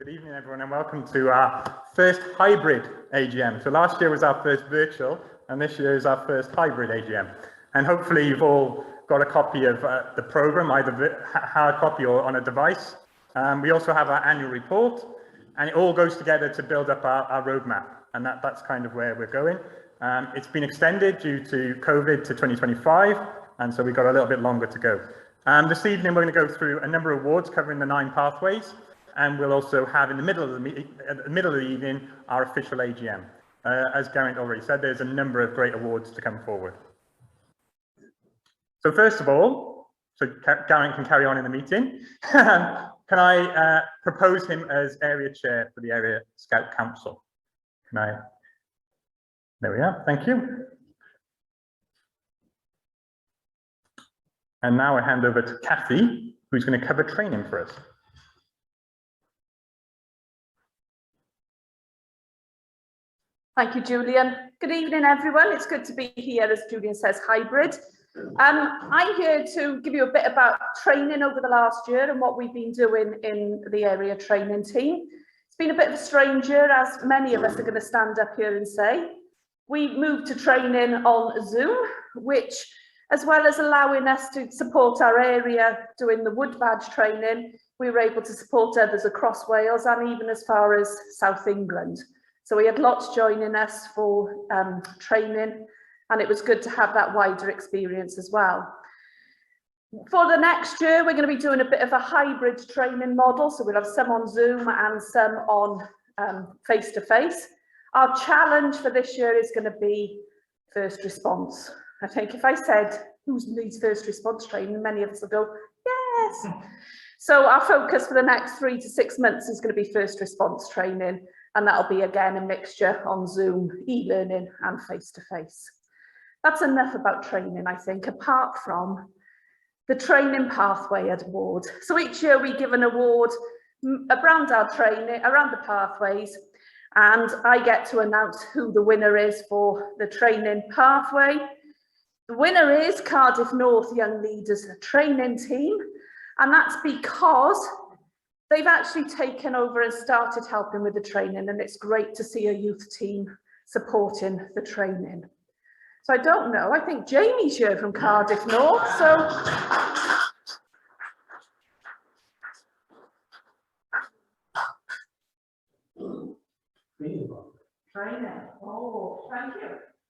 Good evening, everyone, and welcome to our first hybrid AGM. So last year was our first virtual, and this year is our first hybrid AGM. And hopefully you've all got a copy of the programme, either hard copy or on a device. We also have our annual report, and it all goes together to build up our roadmap, and that's kind of where we're going. It's been extended due to COVID to 2025, and so we've got a little bit longer to go. This evening we're going to go through a number of awards covering the 9 pathways, and we'll also have in the middle of the meeting, at the middle of the evening, our official AGM. As Geraint already said, there's a number of great awards to come forward. So first of all, so Geraint can carry on in the meeting. Can I propose him as area chair for the Area Scout Council? Can I? There we are. Thank you. And now I hand over to Kathy, who's going to cover training for us. Thank you, Julian. Good evening, everyone. It's good to be here, as Julian says, hybrid. I'm here to give you a bit about training over the last year and what we've been doing in the area training team. It's been a bit of a strange year, as many of us are going to stand up here and say. We moved to training on Zoom, which, as well as allowing us to support our area doing the wood badge training, we were able to support others across Wales and even as far as South England. So we had lots joining us for training, and it was good to have that wider experience as well. For the next year, we're going to be doing a bit of a hybrid training model. So we'll have some on Zoom and some on face-to-face. Our challenge for this year is going to be first response. I think if I said, who needs first response training, many of us will go, yes. So our focus for the next 3 to 6 months is going to be first response training. And that'll be, again, a mixture on Zoom, e-learning and face-to-face. That's enough about training, I think, apart from the Training Pathway Award. So each year we give an award around our training, around the pathways, and I get to announce who the winner is for the training pathway. The winner is Cardiff North Young Leaders Training Team, and that's because they've actually taken over and started helping with the training, and it's great to see a youth team supporting the training. So I don't know, I think Jamie's here from Cardiff North, so. Training, oh, thank you.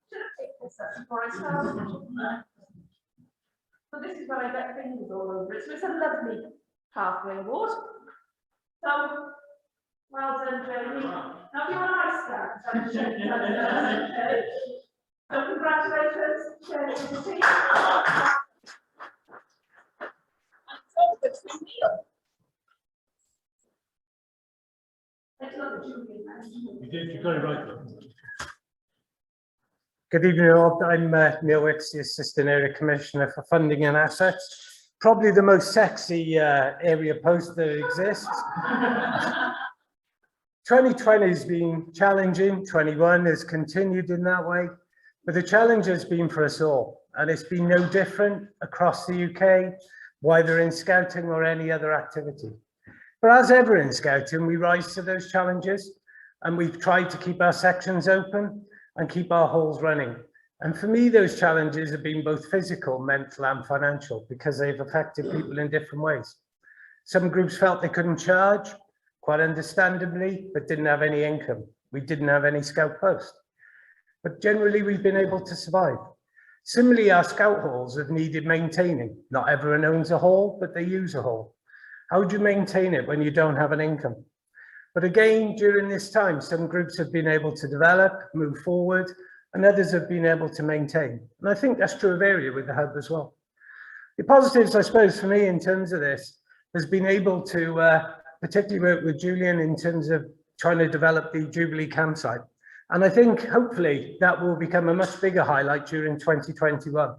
Should have picked this up before I started. So this is where I get fingers all over it, so it's a lovely pathway award. So, well done, Jamie. Now, if you want a nice stand, so congratulations to the team. You got it right. Good evening, all. I'm Neil Wicks, the Assistant Area Commissioner for Funding and Assets. Probably the most sexy area post that exists. 2020 has been challenging, 21 has continued in that way, but the challenge has been for us all, and it's been no different across the UK, whether in scouting or any other activity. But as ever in scouting, we rise to those challenges, and we've tried to keep our sections open and keep our halls running. And for me, those challenges have been both physical, mental and financial, because they've affected people in different ways. Some groups felt they couldn't charge, quite understandably, but didn't have any income. We didn't have any scout post. But generally, we've been able to survive. Similarly, our scout halls have needed maintaining. Not everyone owns a hall, but they use a hall. How do you maintain it when you don't have an income? But again, during this time, some groups have been able to develop, move forward, and others have been able to maintain. And I think that's true of area with the hub as well. The positives, I suppose, for me in terms of this, has been able to particularly work with Julian in terms of trying to develop the Jubilee campsite. And I think hopefully that will become a much bigger highlight during 2021.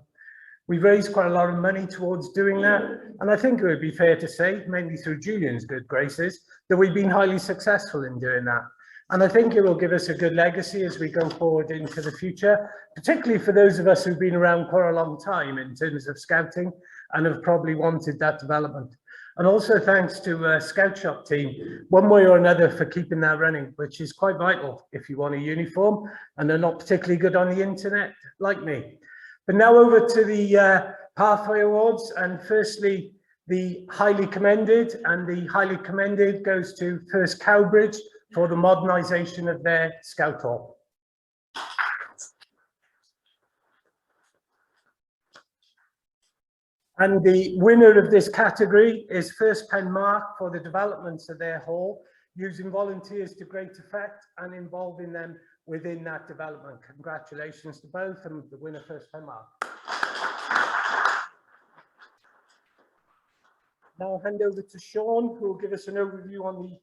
We've raised quite a lot of money towards doing that. And I think it would be fair to say, mainly through Julian's good graces, that we've been highly successful in doing that. And I think it will give us a good legacy as we go forward into the future, particularly for those of us who've been around for a long time in terms of scouting and have probably wanted that development. And also thanks to Scout Shop team, one way or another, for keeping that running, which is quite vital if you want a uniform and they're not particularly good on the internet like me. But now over to the Pathway Awards, and firstly, the highly commended, and the highly commended goes to First Cowbridge for the modernisation of their Scout Hall. And the winner of this category is First Penmark for the developments of their hall, using volunteers to great effect and involving them within that development. Congratulations to both, and the winner, First Penmark. Now I'll hand over to Sean, who will give us an overview on the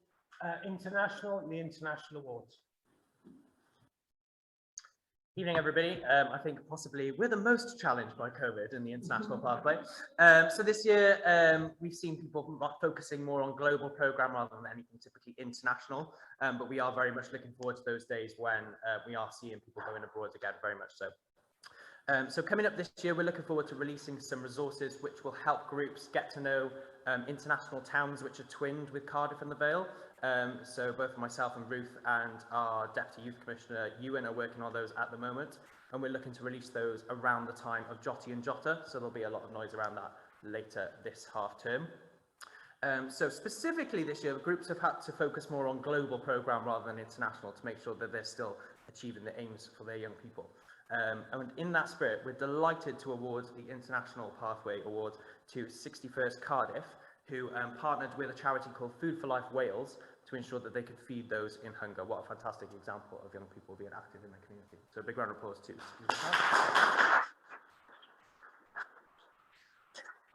international and the international awards. Evening, everybody. I think possibly we're the most challenged by COVID in the international pathway. So this year, we've seen people focusing more on global program rather than anything typically international. But we are very much looking forward to those days when we are seeing people going abroad again, very much so. So coming up this year, we're looking forward to releasing some resources which will help groups get to know international towns which are twinned with Cardiff and the Vale. So both myself and Ruth and our Deputy Youth Commissioner, Ewan, are working on those at the moment. And we're looking to release those around the time of Jotty and Jotta. So there'll be a lot of noise around that later this half term. So specifically this year, the groups have had to focus more on global programme rather than international to make sure that they're still achieving the aims for their young people. And in that spirit, we're delighted to award the International Pathway Award to 61st Cardiff, who partnered with a charity called Food for Life Wales to ensure that they could feed those in hunger. What a fantastic example of young people being active in their community. So a big round of applause to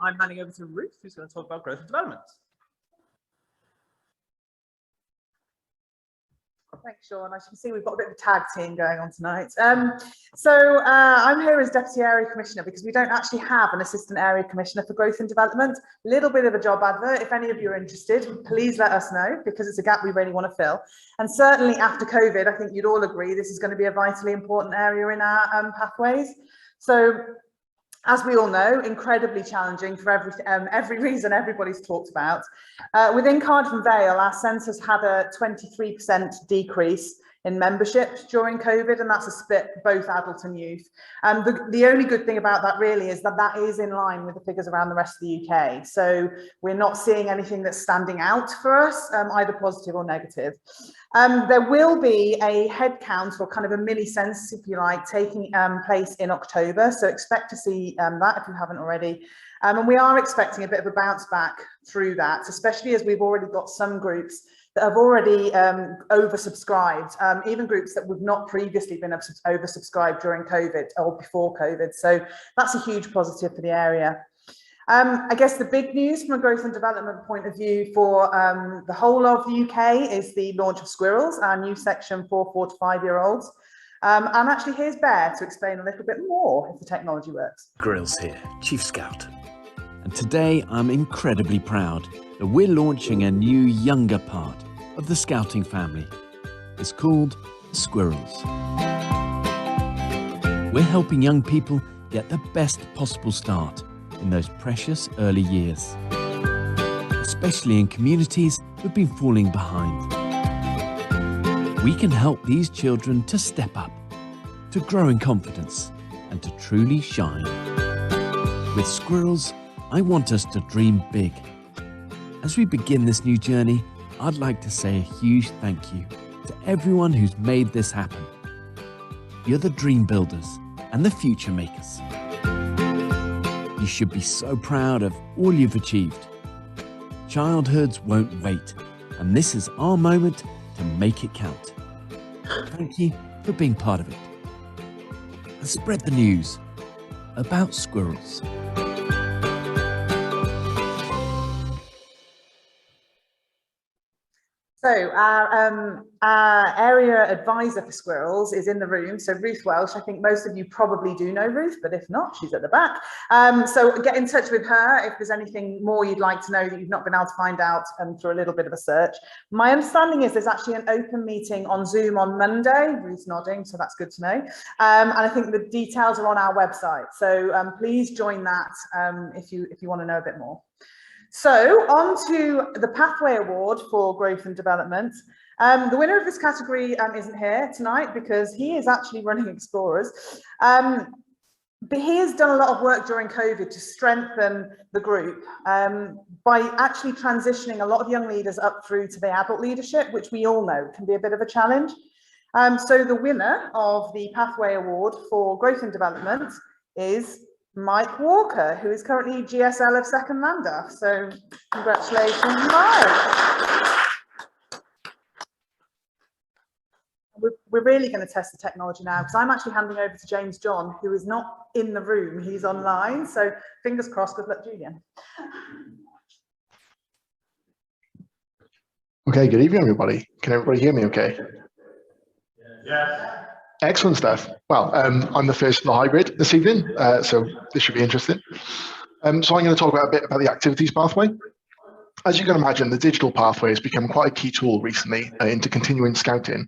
I'm handing over to Ruth, who's going to talk about growth and development. Thanks, Sean. As you can see, we've got a bit of a tag team going on tonight. I'm here as Deputy Area Commissioner because we don't actually have an Assistant Area Commissioner for Growth and Development. A little bit of a job advert. If any of you are interested, please let us know, because it's a gap we really want to fill. And certainly after COVID, I think you'd all agree this is going to be a vitally important area in our pathways. So, as we all know, incredibly challenging for every reason everybody's talked about. Within Cardiff and Vale, our census had a 23% decrease in membership during COVID, and that's a split both adult and youth. The only good thing about that really is that that is in line with the figures around the rest of the UK. So we're not seeing anything that's standing out for us, either positive or negative. There will be a head count, or kind of a mini census, if you like, taking place in October. So expect to see that if you haven't already. And we are expecting a bit of a bounce back through that, especially as we've already got some groups that have already oversubscribed, even groups that would not previously been oversubscribed during COVID or before COVID. So that's a huge positive for the area. I guess the big news from a growth and development point of view for the whole of the UK is the launch of Squirrels, our new section for 4 to 5 year olds. And actually here's Bear to explain a little bit more if the technology works. Grills here, Chief Scout. And today I'm incredibly proud that we're launching a new younger part of the Scouting family. It's called Squirrels. We're helping young people get the best possible start in those precious early years, especially in communities who've been falling behind. We can help these children to step up, to grow in confidence, and to truly shine. With Squirrels, I want us to dream big. As we begin this new journey, I'd like to say a huge thank you to everyone who's made this happen. You're the dream builders and the future makers. You should be so proud of all you've achieved. Childhoods won't wait, and this is our moment to make it count. Thank you for being part of it. And spread the news about Squirrels. So our area advisor for Squirrels is in the room. So Ruth Welsh, I think most of you probably do know Ruth, but if not, she's at the back. So get in touch with her if there's anything more you'd like to know that you've not been able to find out through a little bit of a search. My understanding is there's actually an open meeting on Zoom on Monday. Ruth's nodding, so that's good to know. And I think the details are on our website. So please join that if you want to know a bit more. So on to the Pathway Award for Growth and Development. The winner of this category isn't here tonight because he is actually running Explorers. But he has done a lot of work during COVID to strengthen the group by actually transitioning a lot of young leaders up through to the adult leadership, which we all know can be a bit of a challenge. So the winner of the Pathway Award for Growth and Development is Mike Walker, who is currently GSL of Second Lander. So congratulations, Mike. We're really going to test the technology now because I'm actually handing over to James John, who is not in the room, he's online. So fingers crossed, good luck, Julian. Okay, good evening, everybody. Can everybody hear me okay? Yes. Excellent stuff. Well, I'm the first of the hybrid this evening, so this should be interesting. So I'm going to talk about a bit about the activities pathway. As you can imagine, the digital pathway has become quite a key tool recently into continuing scouting.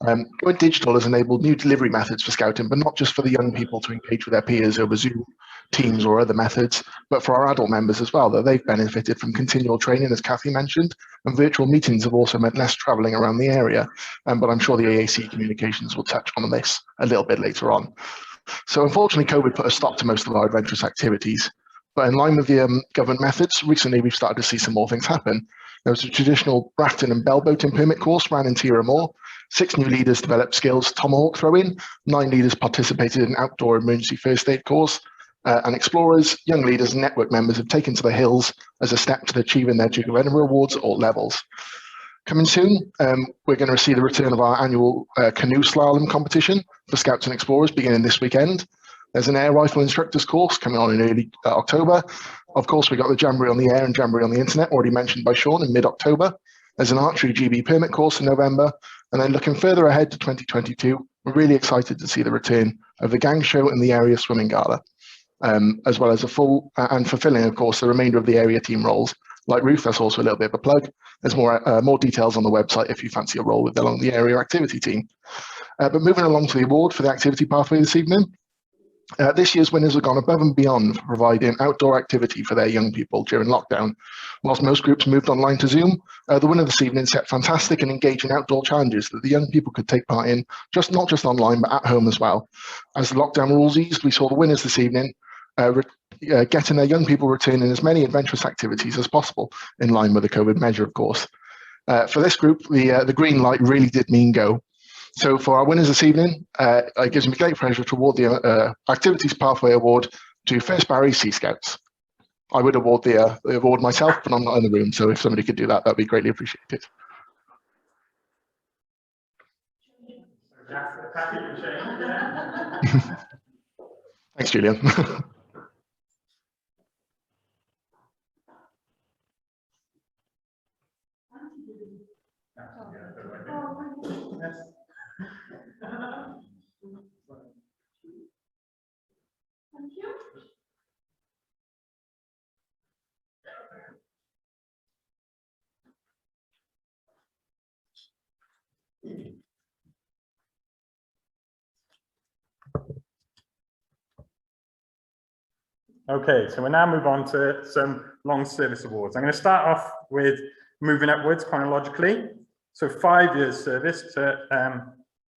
Going digital has enabled new delivery methods for scouting, but not just for the young people to engage with their peers over Zoom, Teams or other methods, but for our adult members as well, that they've benefited from continual training, as Kathy mentioned, and virtual meetings have also meant less travelling around the area. But I'm sure the AAC communications will touch on this a little bit later on. So unfortunately, COVID put a stop to most of our adventurous activities. But in line with the government methods, recently we've started to see some more things happen. There was a traditional rafting and bell boating permit course ran in Tira Moor. 6 new leaders developed skills tomahawk throwing. 9 leaders participated in outdoor emergency first aid course. And explorers, young leaders and network members have taken to the hills as a step to achieving their Duke of Edinburgh awards at all levels. Coming soon, we're going to see the return of our annual canoe slalom competition for Scouts and Explorers beginning this weekend. There's an air rifle instructors course coming on in early October. Of course, we got the Jamboree on the air and Jamboree on the internet, already mentioned by Sean, in mid-October. There's an archery GB permit course in November. And then looking further ahead to 2022, we're really excited to see the return of the gang show and the area swimming gala, as well as a full and fulfilling, of course, the remainder of the area team roles. Like Ruth, that's also a little bit of a plug. There's more details on the website if you fancy a role with along the area activity team. But moving along to the award for the activity pathway this evening. This year's winners have gone above and beyond for providing outdoor activity for their young people during lockdown. Whilst most groups moved online to Zoom, the winner this evening set fantastic and engaging outdoor challenges that the young people could take part in, not just online, but at home as well. As the lockdown rules eased, we saw the winners this evening getting their young people returning as many adventurous activities as possible, in line with the COVID measure, of course. For this group, the green light really did mean go. So for our winners this evening, it gives me great pleasure to award the Activities Pathway Award to First Barry Sea Scouts. I would award the award myself, but I'm not in the room, so if somebody could do that, that'd be greatly appreciated. Thanks, Julian. Thank you. Okay, so we'll now move on to some long service awards. I'm going to start off with moving upwards chronologically. So 5 years service to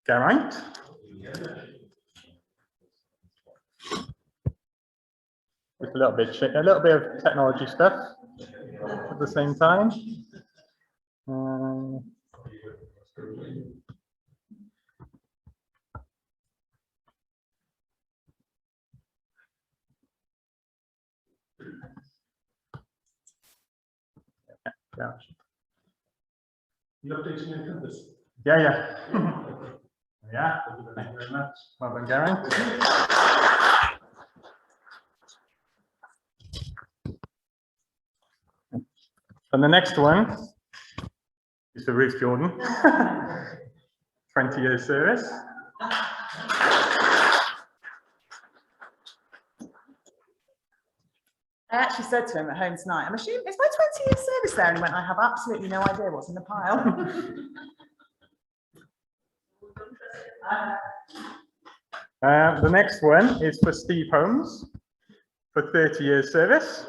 Geraint. Just a little bit of technology stuff at the same time. Gosh. You updating your compass? Yeah. Yeah. Thank you very much. Well done, Geraint. And the next one is for Ruth Jordan. 20 years service. I actually said to him at home tonight, I'm assuming, is my 20 years service there? And he went, I have absolutely no idea what's in the pile. The next one is for Steve Holmes for 30 years service.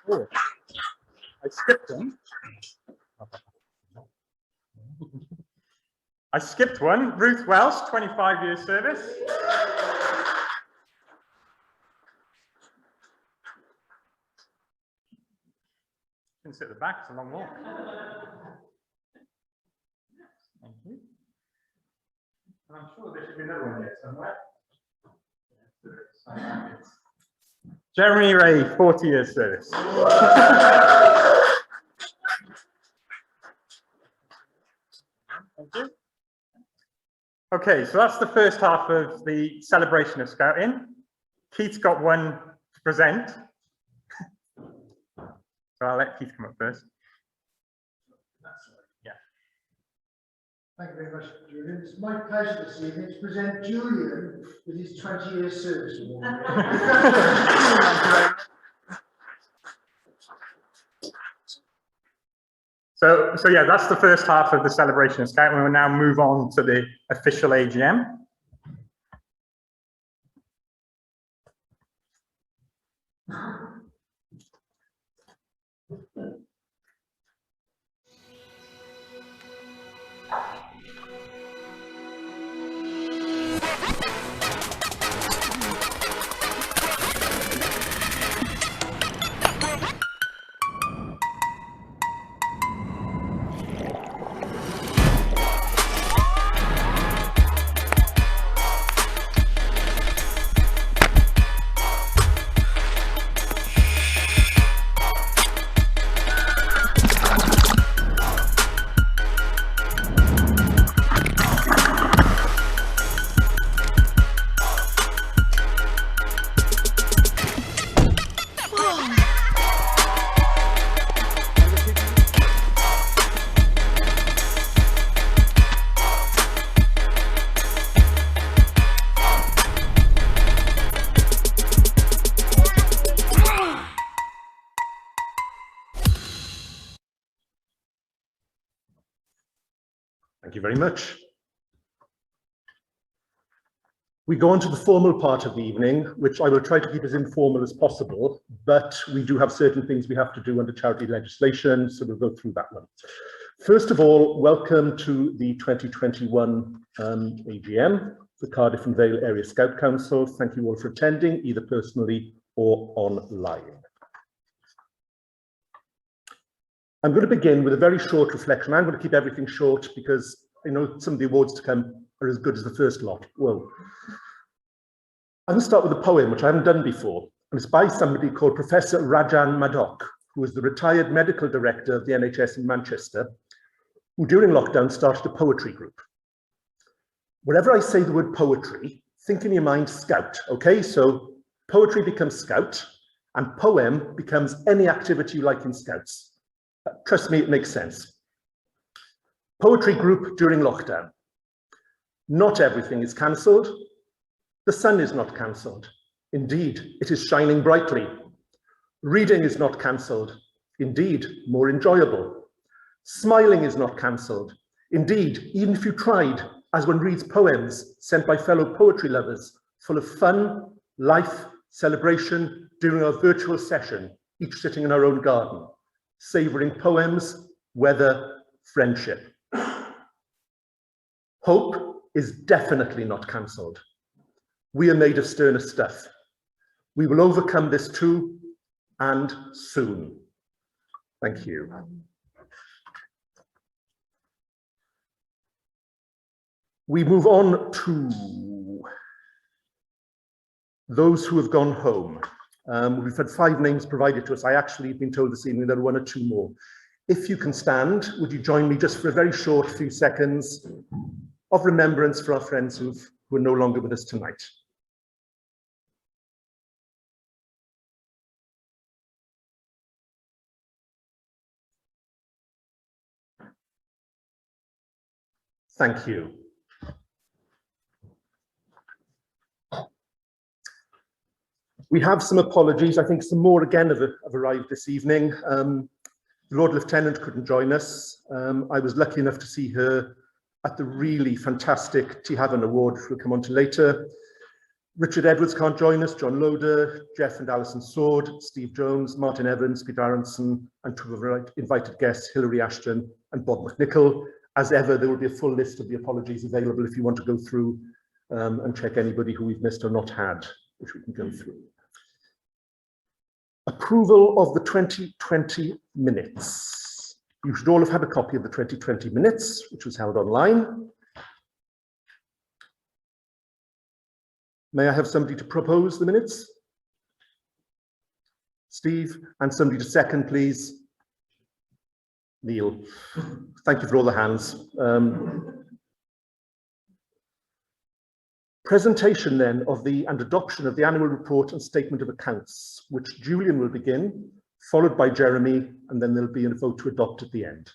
Oh, I skipped one. I skipped one. Ruth Welsh, 25 years service. You can sit at the back, it's a long walk. Thank you. And I'm sure there should be another one here somewhere. Jeremy Ray, 40 years service. Thank you. Okay, so that's the first half of the celebration of Scouting. Keith's got one to present. So I'll let Keith come up first. Yeah. Thank you very much, Julian. It's my pleasure this evening to present Julian with his 20-year service award. So yeah, that's the first half of the celebration of Scouting. We'll now move on to the official AGM. Thank you very much. We go on to the formal part of the evening, which I will try to keep as informal as possible, but we do have certain things we have to do under charity legislation, so we'll go through that one. First of all, welcome to the 2021 AGM, the Cardiff and Vale Area Scout Council. Thank you all for attending, either personally or online. I'm going to begin with a very short reflection. I'm going to keep everything short because I know some of the awards to come are as good as the first lot. Well, I'm going to start with a poem, which I haven't done before, and it's by somebody called Professor Rajan Madok, who is the retired medical director of the NHS in Manchester, who during lockdown started a poetry group. Whenever I say the word poetry, think in your mind scout, okay? So poetry becomes scout, and poem becomes any activity you like in scouts. Trust me, it makes sense. Poetry group during lockdown. Not everything is cancelled. The sun is not cancelled. Indeed, it is shining brightly. Reading is not cancelled. Indeed, more enjoyable. Smiling is not cancelled. Indeed, even if you tried, as one reads poems sent by fellow poetry lovers, full of fun, life, celebration during our virtual session, each sitting in our own garden, savouring poems, weather, friendship. Hope is definitely not cancelled. We are made of sterner stuff. We will overcome this too, and soon. Thank you. We move on to those who have gone home. We've had 5 names provided to us. I actually have been told this evening there are 1 or 2 more. If you can stand, would you join me just for a very short few seconds of remembrance for our friends who are no longer with us tonight. Thank you. We have some apologies. I think some more again have arrived this evening. The Lord Lieutenant couldn't join us. I was lucky enough to see her at the really fantastic Tea Haven Award, which we'll come on to later. Richard Edwards can't join us, John Loader, Jeff and Alison Sword, Steve Jones, Martin Evans, Peter Aronson, and two of our invited guests, Hilary Ashton and Bob McNichol. As ever, there will be a full list of the apologies available if you want to go through and check anybody who we've missed or not had, which we can go through. Approval of the 2020 minutes. You should all have had a copy of the 2020 minutes, which was held online. May I have somebody to propose the minutes? Steve, and somebody to second, please. Neil. Thank you for all the hands. Presentation then of and adoption of the annual report and statement of accounts, which Julian will begin, followed by Jeremy, and then there'll be a vote to adopt at the end.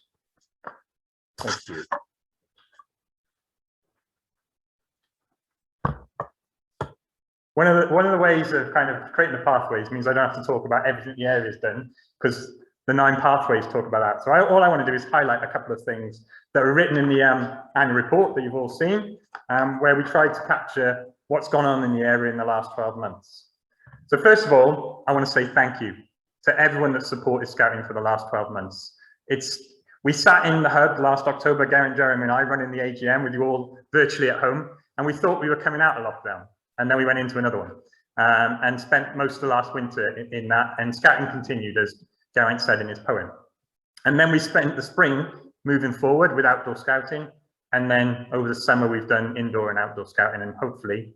Thank you. One of the ways of kind of creating the pathways means I don't have to talk about everything the area's done, because the 9 pathways talk about that. So all I want to do is highlight a couple of things that are written in the annual report that you've all seen, where we try to capture what's gone on in the area in the last 12 months. So first of all, I want to say thank you to everyone that supported Scouting for the last 12 months. We sat in the hub last October, Geraint, Jeremy and I running the AGM with you all virtually at home, and we thought we were coming out of lockdown. And then we went into another one and spent most of the last winter in that, and Scouting continued, as Geraint said in his poem. And then we spent the spring moving forward with outdoor scouting, and then over the summer we've done indoor and outdoor scouting, and hopefully,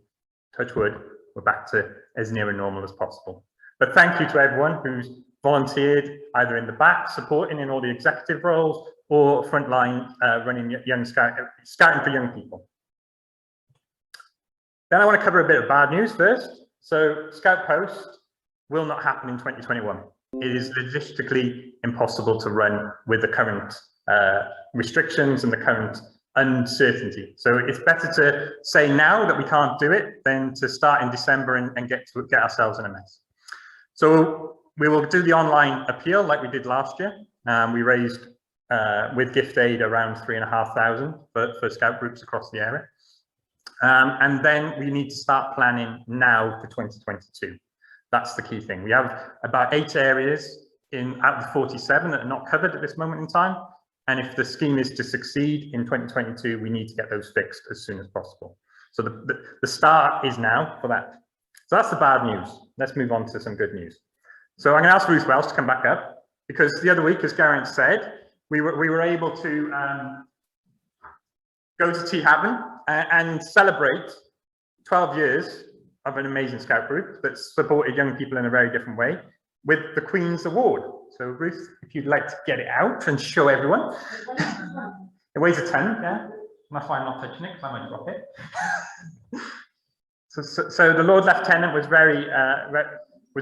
touch wood, we're back to as near a normal as possible. But thank you to everyone who's volunteered either in the back, supporting in all the executive roles, or frontline running scouting for young people. Then I want to cover a bit of bad news first. So Scout Post will not happen in 2021. It is logistically impossible to run with the current restrictions and the current uncertainty. So it's better to say now that we can't do it than to start in December and get ourselves in a mess. So we will do the online appeal like we did last year. We raised with gift aid around 3,500 for Scout groups across the area. And then we need to start planning now for 2022. That's the key thing. We have about 8 areas out of the 47 that are not covered at this moment in time. And if the scheme is to succeed in 2022, we need to get those fixed as soon as possible. So the start is now for that. So that's the bad news. Let's move on to some good news. So I'm going to ask Ruth Welsh to come back up, because the other week, as Geraint said, we were able to go to T Haven and celebrate 12 years of an amazing Scout group that supported young people in a very different way with the Queen's Award. So Ruth, if you'd like to get it out and show everyone. It weighs a ton, yeah? That's why I'm not touching it, because I might drop it. So the Lord Lieutenant was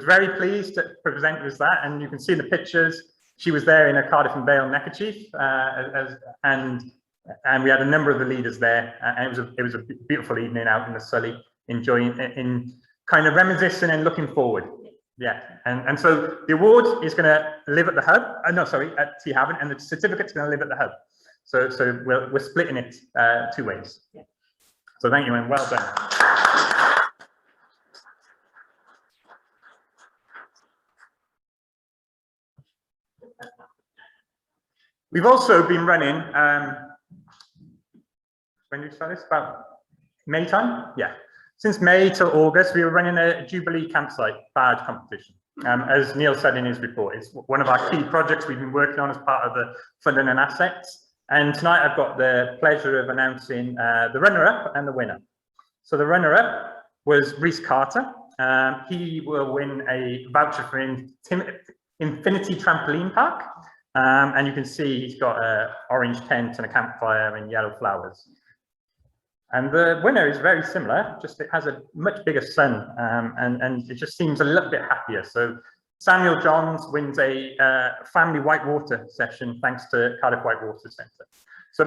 very pleased to present us that, and you can see the pictures. She was there in a Cardiff and Vale neckerchief, and we had a number of the leaders there, and it was a beautiful evening out in the Surrey, enjoying, kind of reminiscing and looking forward. Yeah, and so the award is going to live at the hub. At T Haven, and the certificate's going to live at the hub. So we're splitting it 2 ways. Yeah. So thank you, and well done. We've also been running. When did you start this? About May time? Yeah. Since May till August, we were running a Jubilee campsite badge competition. As Neil said in his report, it's one of our key projects we've been working on as part of the funding and assets. And tonight I've got the pleasure of announcing the runner-up and the winner. So the runner-up was Rhys Carter. He will win a voucher for Infinity Trampoline Park. And you can see he's got an orange tent and a campfire and yellow flowers. And the winner is very similar, just it has a much bigger sun, and it just seems a little bit happier. So Samuel Johns wins a family whitewater session thanks to Cardiff Whitewater Centre. So,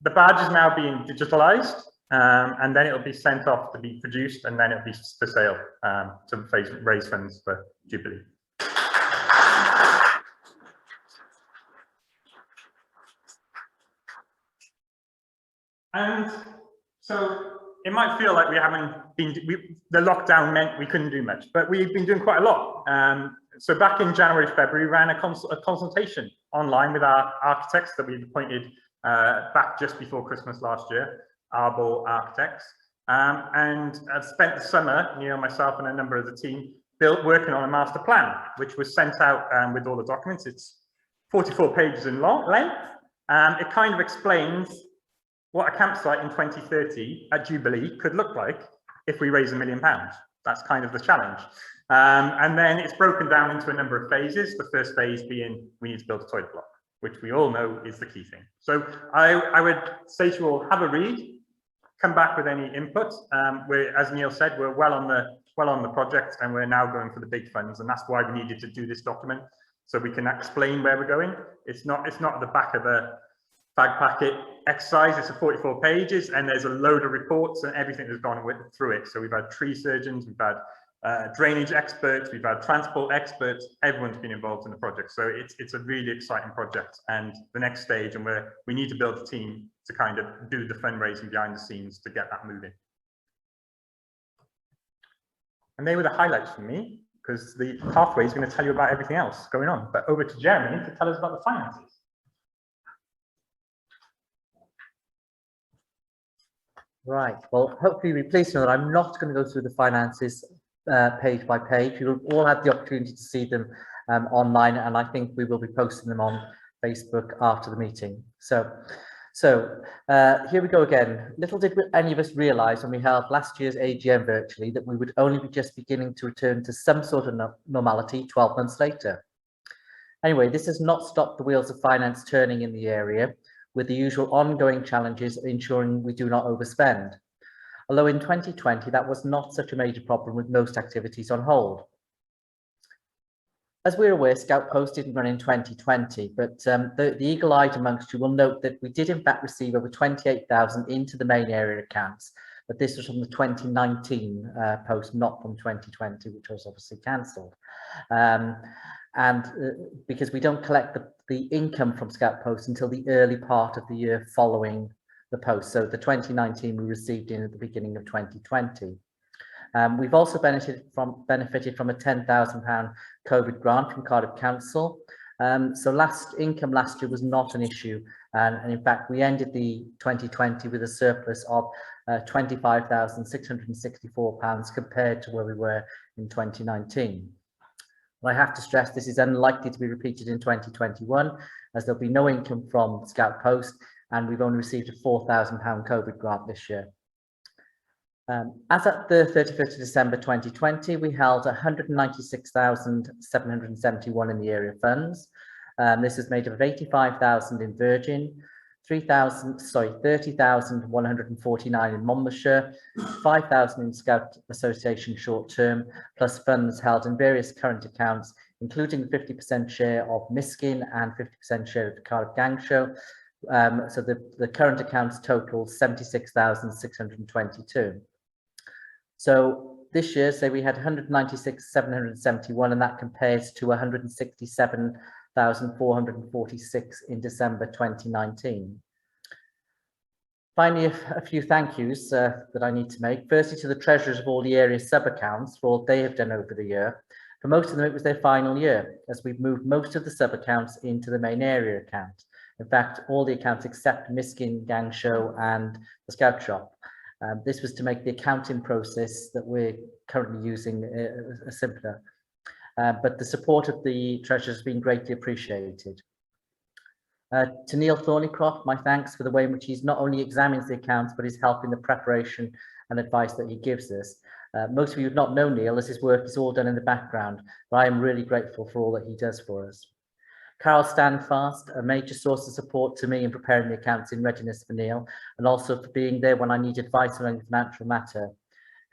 the badge is now being digitalised, and then it'll be sent off to be produced, and then it'll be for sale to raise funds for Jubilee. And So it might feel like we haven't been, the lockdown meant we couldn't do much, but we've been doing quite a lot. So back in January, February, we ran a consultation online with our architects that we appointed back just before Christmas last year, Arbor Architects. And I've spent the summer, Neil, myself and a number of the team, working on a master plan, which was sent out with all the documents. It's 44 pages in length. It kind of explains what a campsite in 2030 at Jubilee could look like if we raise £1 million. That's kind of the challenge. And then it's broken down into a number of phases. The first phase being we need to build a toilet block, which we all know is the key thing. So I would say to you all, have a read, come back with any input. As Neil said, we're well on the project, and we're now going for the big funds, and that's why we needed to do this document, so we can explain where we're going. It's not at the back of a fag packet exercise. It's a 44 pages, and there's a load of reports and everything that's gone through it. So we've had tree surgeons, we've had drainage experts, we've had transport experts. Everyone's been involved in the project, so it's a really exciting project. And the next stage, and we need to build a team to kind of do the fundraising behind the scenes to get that moving. And they were the highlights for me, because the pathway is going to tell you about everything else going on. But over to Jeremy to tell us about the finances. Right, well, hopefully you'll be pleased to know that I'm not going to go through the finances page by page. You'll all have the opportunity to see them online, and I think we will be posting them on Facebook after the meeting. So here we go again. Little did any of us realise when we held last year's AGM virtually that we would only be just beginning to return to some sort of normality 12 months later. Anyway, this has not stopped the wheels of finance turning in the area, with the usual ongoing challenges ensuring we do not overspend. Although in 2020, that was not such a major problem, with most activities on hold. As we're aware, Scout Post didn't run in 2020, but the eagle-eyed amongst you will note that we did in fact receive over 28,000 into the main area accounts, but this was from the 2019 post, not from 2020, which was obviously cancelled. Because we don't collect the income from Scout Post until the early part of the year following the post. So the 2019 we received in at the beginning of 2020. We've also benefited from a £10,000 COVID grant from Cardiff Council. So income last year was not an issue, and in fact we ended the 2020 with a surplus of £25,664 compared to where we were in 2019. But I have to stress this is unlikely to be repeated in 2021, as there'll be no income from Scout Post, and we've only received a £4,000 COVID grant this year. As at the 31st of December 2020, we held 196,771 in the area funds. This is made up of 85,000 in Virgin, 30,149 in Monmouthshire, 5,000 in Scout Association short term, plus funds held in various current accounts, including the 50% share of Miskin and 50% share of the Cardiff Gang Show. So the current accounts total 76,622. So this year, say we had 196,771, and that compares to 167,446 in December 2019. Finally, a few thank yous that I need to make. Firstly, to the treasurers of all the area sub-accounts for all they have done over the year. For most of them, it was their final year, as we've moved most of the sub-accounts into the main area account. In fact, all the accounts except Miskin, Gang Show and the Scout Shop. This was to make the accounting process that we're currently using simpler. But the support of the treasurers has been greatly appreciated. To Neil Thornycroft, my thanks for the way in which he's not only examines the accounts, but is helping the preparation and advice that he gives us. Most of you would not know Neil, as his work is all done in the background, but I am really grateful for all that he does for us. Carol Standfast, a major source of support to me in preparing the accounts in readiness for Neil, and also for being there when I need advice on any financial matter.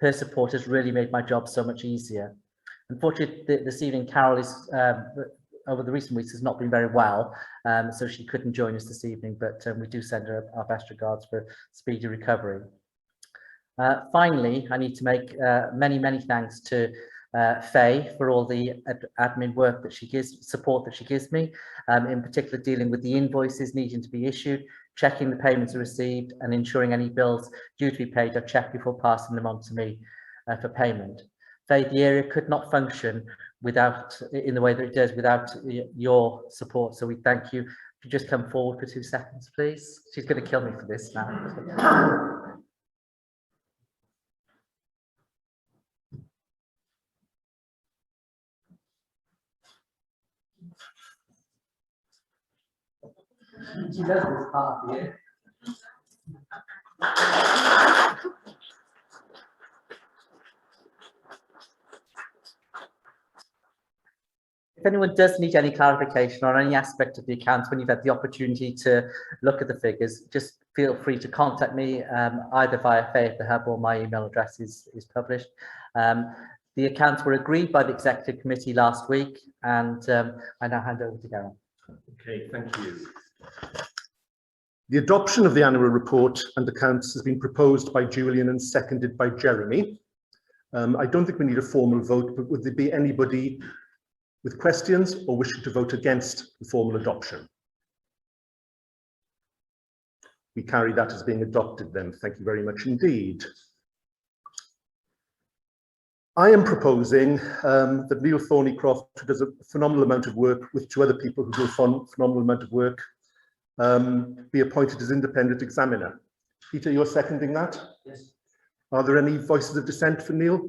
Her support has really made my job so much easier. Unfortunately, this evening, Carol is, over the recent weeks, has not been very well, so she couldn't join us this evening, but we do send her our best regards for speedy recovery. Finally, I need to make many thanks to Faye for all the admin work that she gives, support that she gives me, in particular dealing with the invoices needing to be issued, checking the payments are received and ensuring any bills due to be paid are checked before passing them on to me for payment. The area could not function without, in the way that it does, without your support. So we thank you. If you just come forward for 2 seconds, please. She's going to kill me for this now. She does this part of you. If anyone does need any clarification on any aspect of the accounts when you've had the opportunity to look at the figures, just feel free to contact me either via Faye at the Hub or my email address is published. The accounts were agreed by the Executive Committee last week, and I now hand over to Garen. Okay, thank you. The adoption of the annual report and accounts has been proposed by Julian and seconded by Jeremy. I don't think we need a formal vote, but would there be anybody with questions or wishing to vote against the formal adoption? We carry that as being adopted then. Thank you very much indeed. I am proposing that Neil Thornycroft, who does a phenomenal amount of work, with 2 other people who do a phenomenal amount of work, be appointed as independent examiner. Peter, you're seconding that? Yes. Are there any voices of dissent for Neil?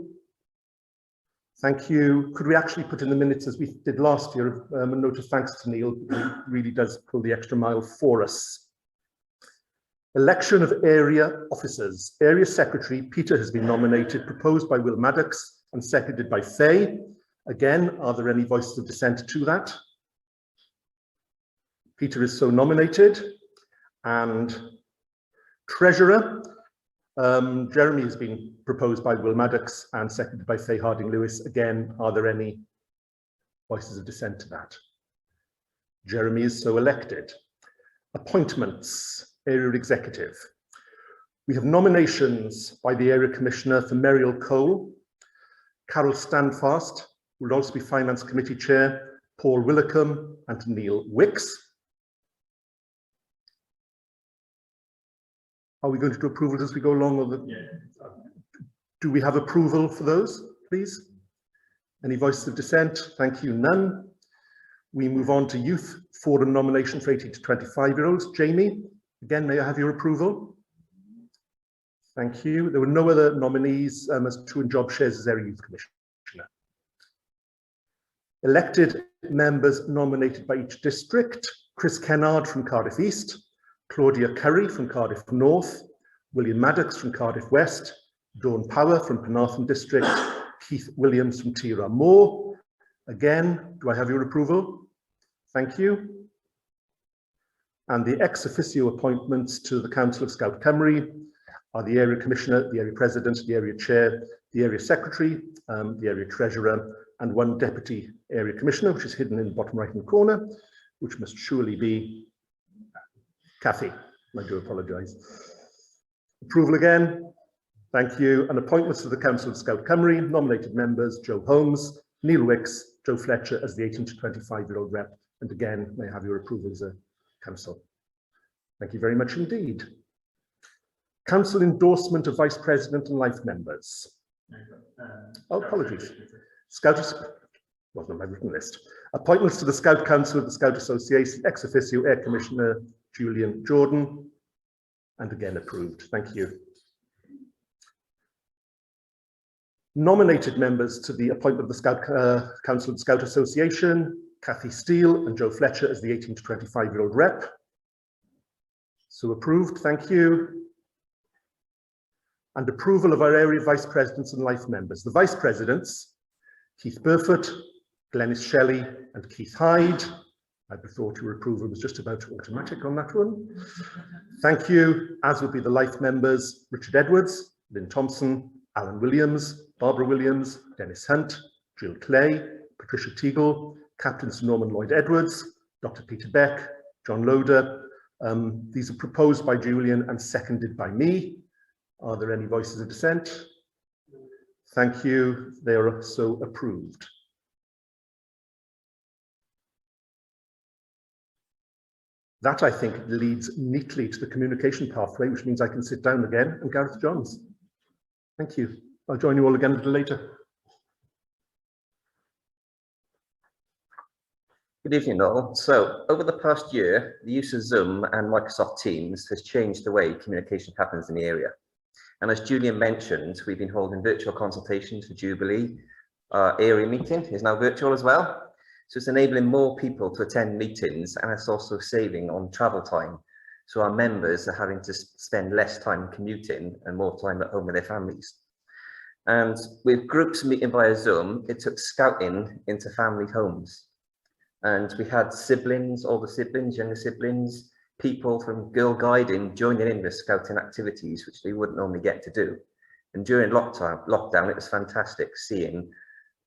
Thank you. Could we actually put in the minutes, as we did last year, a note of thanks to Neil? He really does pull the extra mile for us. Election of area officers. Area Secretary, Peter has been nominated, proposed by Will Maddox and seconded by Faye. Again, are there any voices of dissent to that? Peter is so nominated. And Treasurer, Jeremy has been proposed by Will Maddox and seconded by Faye Harding-Lewis. Again, are there any voices of dissent to that? Jeremy is so elected. Appointments, Area Executive. We have nominations by the Area Commissioner for Meriel Cole, Carol Standfast, who will also be Finance Committee Chair, Paul Willicombe and Neil Wicks. Are we going to do approvals as we go along? Or do we have approval for those, please? Any voices of dissent? Thank you, none. We move on to Youth Forum nomination for 18 to 25-year-olds. Jamie, again, may I have your approval? Thank you. There were no other nominees as to job shares as Area Youth Commissioner. Elected members nominated by each district: Chris Kennard from Cardiff East, Claudia Curry from Cardiff North, William Maddox from Cardiff West, Dawn Power from Penarthun District, Keith Williams from Tira Moor. Again, do I have your approval? Thank you. And the ex officio appointments to the Council of Scout Cymru are the Area Commissioner, the Area President, the Area Chair, the Area Secretary, the Area Treasurer, and 1 Deputy Area Commissioner, which is hidden in the bottom right-hand corner, which must surely be Kathy. I do apologise. Approval again. Thank you. And appointments to the Council of Scout Cymru, nominated members: Joe Holmes, Neil Wicks, Joe Fletcher as the 18 to 25-year-old rep. And again, may I have your approval as a council? Thank you very much indeed. Council endorsement of Vice President and Life members. Oh, apologies. Scout, wasn't on my written list. Appointments to the Scout Council of the Scout Association, ex officio Air Commissioner Julian Jordan, and again approved. Thank you. Nominated members to the appointment of the Scout Council of the Scout Association: Kathy Steele and Joe Fletcher as the 18 to 25-year-old rep. So approved, thank you. And approval of our area vice presidents and life members. The vice presidents: Keith Burfoot, Glenys Shelley and Keith Hyde. I thought your approval was just about automatic on that one. Thank you, as will be the life members: Richard Edwards, Lynn Thompson, Alan Williams, Barbara Williams, Dennis Hunt, Jill Clay, Patricia Teagle, Captain Sir Norman Lloyd Edwards, Dr. Peter Beck, John Loader. These are proposed by Julian and seconded by me. Are there any voices of dissent? Thank you. They are so approved. That, I think, leads neatly to the communication pathway, which means I can sit down again and Gareth Johns. Thank you. I'll join you all again a little later. Good evening all. So over the past year, the use of Zoom and Microsoft Teams has changed the way communication happens in the area. And as Julian mentioned, we've been holding virtual consultations for Jubilee. Our area meeting is now virtual as well. So it's enabling more people to attend meetings, and it's also saving on travel time. So our members are having to spend less time commuting and more time at home with their families. And with groups meeting via Zoom, it took scouting into family homes. And we had siblings, older siblings, younger siblings, people from Girl Guiding joining in the scouting activities, which they wouldn't normally get to do. And during lockdown, it was fantastic seeing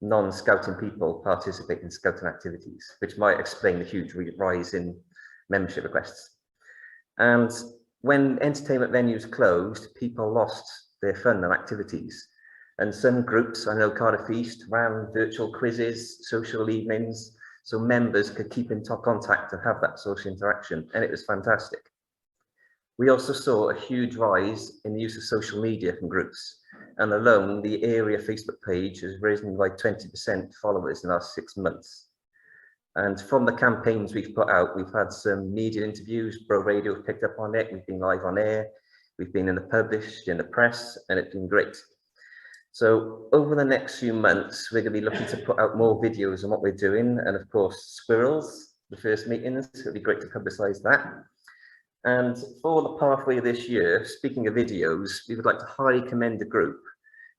non-scouting people participate in scouting activities, which might explain the huge rise in membership requests. And when entertainment venues closed, people lost their fun and activities. And some groups, I know Cardiff East, ran virtual quizzes, social evenings, so members could keep in contact and have that social interaction, and it was fantastic. We also saw a huge rise in the use of social media from groups, and alone the area Facebook page has risen by 20% followers in the last 6 months. And from the campaigns we've put out, we've had some media interviews, Bro Radio picked up on it, we've been live on air, we've been in the published, in the press, and it's been great. So over the next few months, we're going to be looking to put out more videos on what we're doing, and of course, squirrels, the first meetings, it'll be great to publicise that. And for the pathway this year, speaking of videos, we would like to highly commend the group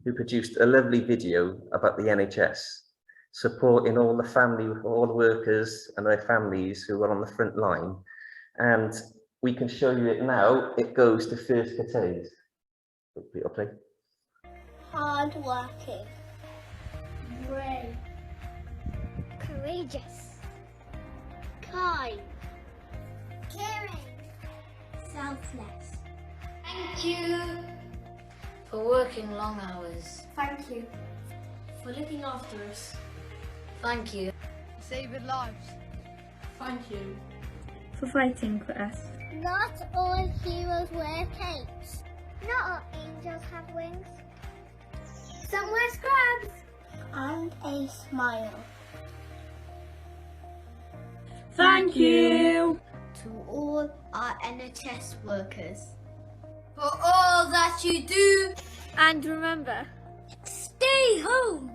who produced a lovely video about the NHS, supporting all the workers and their families who are on the front line. And we can show you it now. It goes to First Cattays. Hopefully it'll play. Hard working, brave, courageous, kind, caring, selfless. Thank you for working long hours. Thank you for looking after us. Thank you. Saving lives. Thank you For fighting for us. Not all heroes wear capes. Not all angels have wings. Some wear scrubs. And a smile. Thank you To all our NHS workers. for all that you do. And remember, stay home.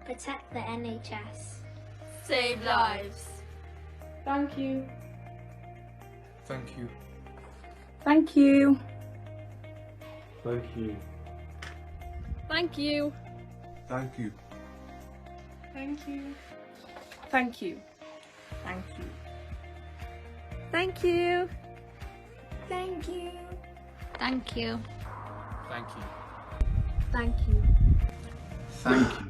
Protect the NHS. Save lives. Thank you. Thank you. Thank you. Thank you. Thank you. Thank you. Thank you. Thank you. Thank you. Thank you. Thank you. Thank you. Thank you. Thank you. Thank you.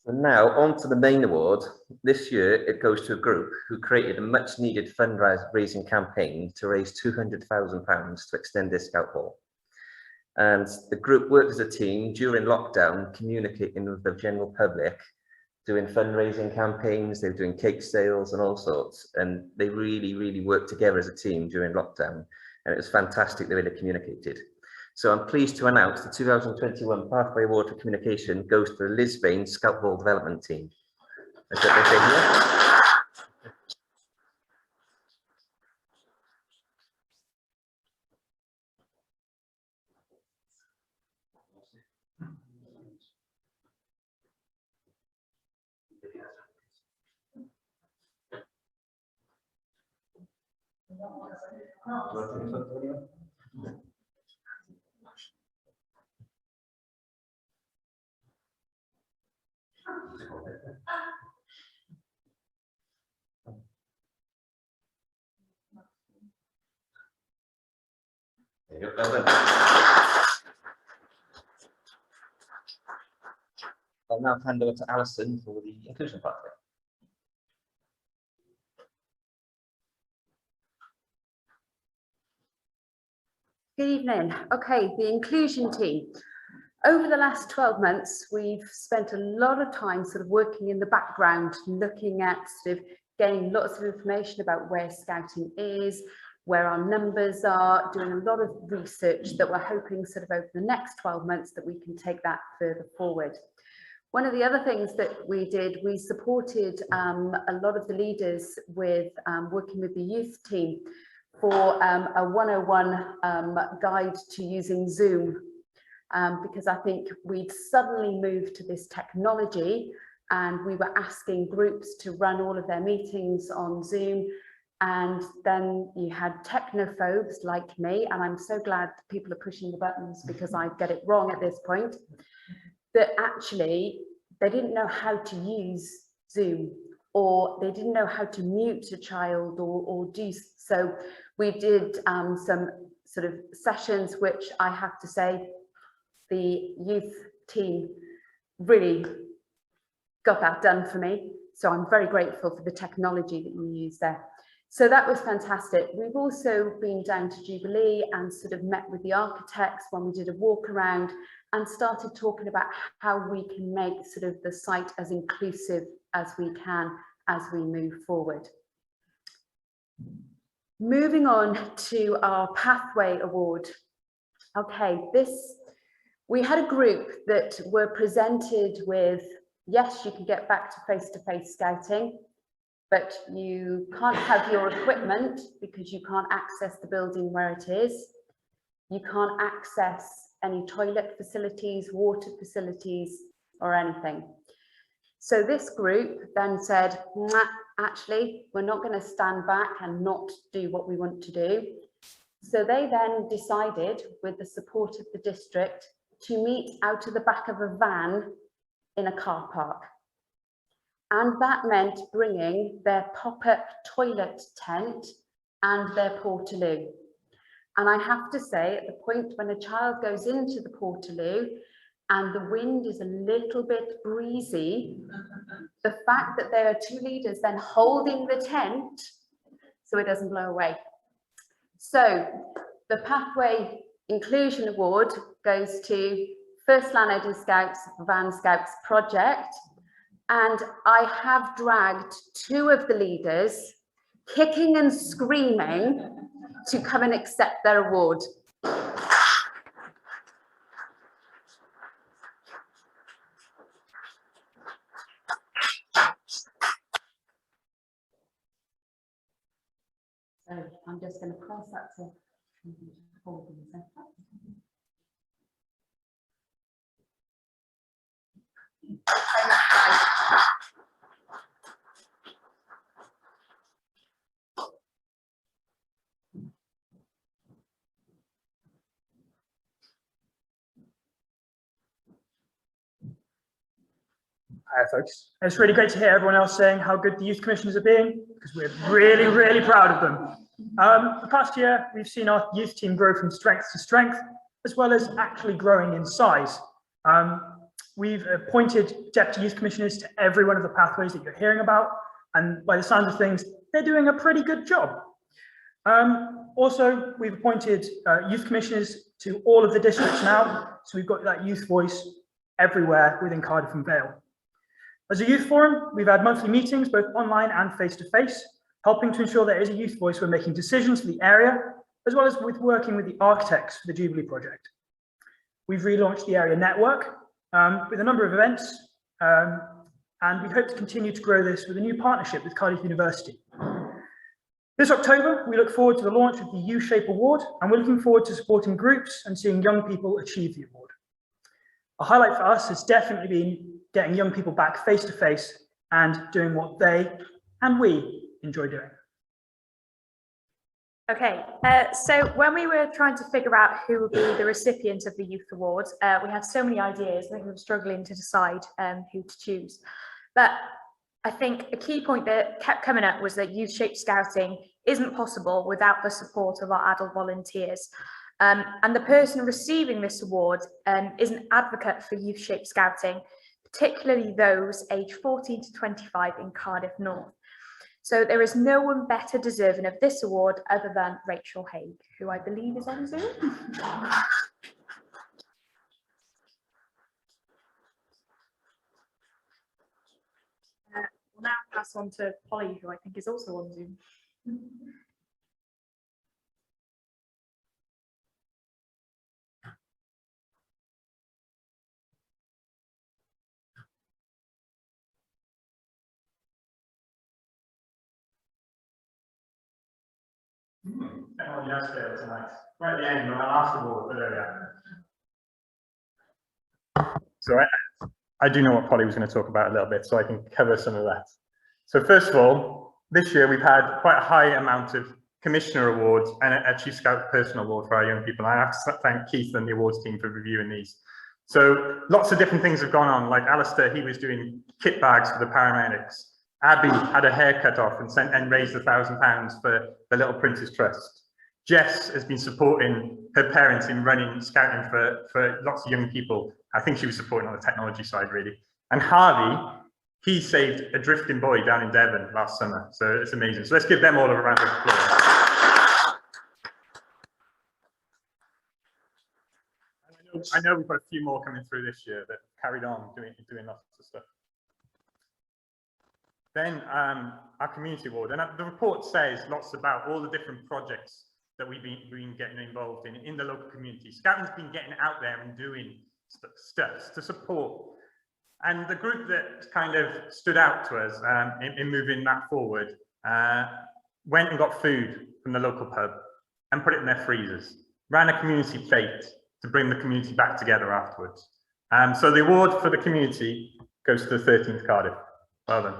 So now on to the main award. This year it goes to a group who created a much needed fundraising campaign to raise £200,000 to extend their scout hall. And the group worked as a team during lockdown, communicating with the general public, doing fundraising campaigns, they were doing cake sales and all sorts. And they really worked together as a team during lockdown. And it was fantastic the way they communicated. So I'm pleased to announce the 2021 Pathway Award for Communication goes to the Lisbane Scout Hall Development Team. That's what they say here. There you go. I'll now hand over to Alison for the inclusion pathway. Good evening. Okay, the inclusion team. Over the last 12 months, we've spent a lot of time sort of working in the background, looking at sort of getting lots of information about where scouting is, where our numbers are, doing a lot of research that we're hoping sort of over the next 12 months that we can take that further forward. One of the other things that we did, we supported a lot of the leaders with working with the youth team for a 101 guide to using Zoom, because I think we'd suddenly moved to this technology and we were asking groups to run all of their meetings on Zoom. And then you had technophobes like me, and I'm so glad people are pushing the buttons because I get it wrong at this point, that actually they didn't know how to use Zoom, or they didn't know how to mute a child or do so. We did some sort of sessions, which I have to say the youth team really got that done for me. So I'm very grateful for the technology that you use there. So that was fantastic. We've also been down to Jubilee and sort of met with the architects when we did a walk around and started talking about how we can make sort of the site as inclusive as we can as we move forward. Moving on to our Pathway Award. Okay, we had a group that were presented with, yes, you can get back to face-to-face scouting, but you can't have your equipment because you can't access the building where it is. You can't access any toilet facilities, water facilities, or anything. So this group then said, actually, we're not going to stand back and not do what we want to do. So they then decided, with the support of the district, to meet out of the back of a van in a car park. And that meant bringing their pop-up toilet tent and their portaloo. And I have to say, at the point when a child goes into the portaloo and the wind is a little bit breezy, the fact that there are two leaders then holding the tent so it doesn't blow away. So the Pathway Inclusion Award goes to First Land Edu Scouts, Van Scouts Project. And I have dragged two of the leaders, kicking and screaming, to come and accept their award. So I'm just going to pass that to Hi folks, it's really great to hear everyone else saying how good the youth commissioners are being, because we're really, really proud of them. The past year, we've seen our youth team grow from strength to strength, as well as actually growing in size. We've appointed deputy youth commissioners to every one of the pathways that you're hearing about, and by the sounds of things, they're doing a pretty good job. Also, we've appointed youth commissioners to all of the districts now, so we've got that youth voice everywhere within Cardiff and Vale. As a youth forum, we've had monthly meetings, both online and face-to-face, helping to ensure there is a youth voice when making decisions for the area, as well as with working with the architects for the Jubilee project. We've relaunched the area network with a number of events, and we hope to continue to grow this with a new partnership with Cardiff University. This October, we look forward to the launch of the U-Shape Award, and we're looking forward to supporting groups and seeing young people achieve the award. A highlight for us has definitely been getting young people back face to face and doing what they and we enjoy doing. Okay, so when we were trying to figure out who would be the recipient of the Youth Award, we had so many ideas. I think we were struggling to decide who to choose. But I think a key point that kept coming up was that youth-shaped scouting isn't possible without the support of our adult volunteers. And the person receiving this award is an advocate for youth-shaped scouting, particularly those aged 14 to 25 in Cardiff North. So there is no one better deserving of this award other than Rachel Haig, who I believe is on Zoom. We'll now pass on to Polly, who I think is also on Zoom. Technology has failed tonight. Right at the end, when I last award, but there we are. So I do know what Polly was going to talk about a little bit, so I can cover some of that. So first of all, this year we've had quite a high amount of commissioner awards and a Chief Scout personal award for our young people. I have to thank Keith and the awards team for reviewing these. So lots of different things have gone on, like Alistair, he was doing kit bags for the paramedics. Abby had a hair cut off and raised £1,000 for the Little Prince's Trust. Jess has been supporting her parents in running scouting for lots of young people. I think she was supporting on the technology side, really. And Harvey, he saved a drifting boy down in Devon last summer. So it's amazing. So let's give them all a round of applause. I know we've got a few more coming through this year that carried on doing lots of stuff. Then our community award, and the report says lots about all the different projects that we've been getting involved in the local community. Scouting's been getting out there and doing stuff to support. And the group that kind of stood out to us in moving that forward went and got food from the local pub and put it in their freezers, ran a community plate to bring the community back together afterwards. So the award for the community goes to the 13th Cardiff. Well done.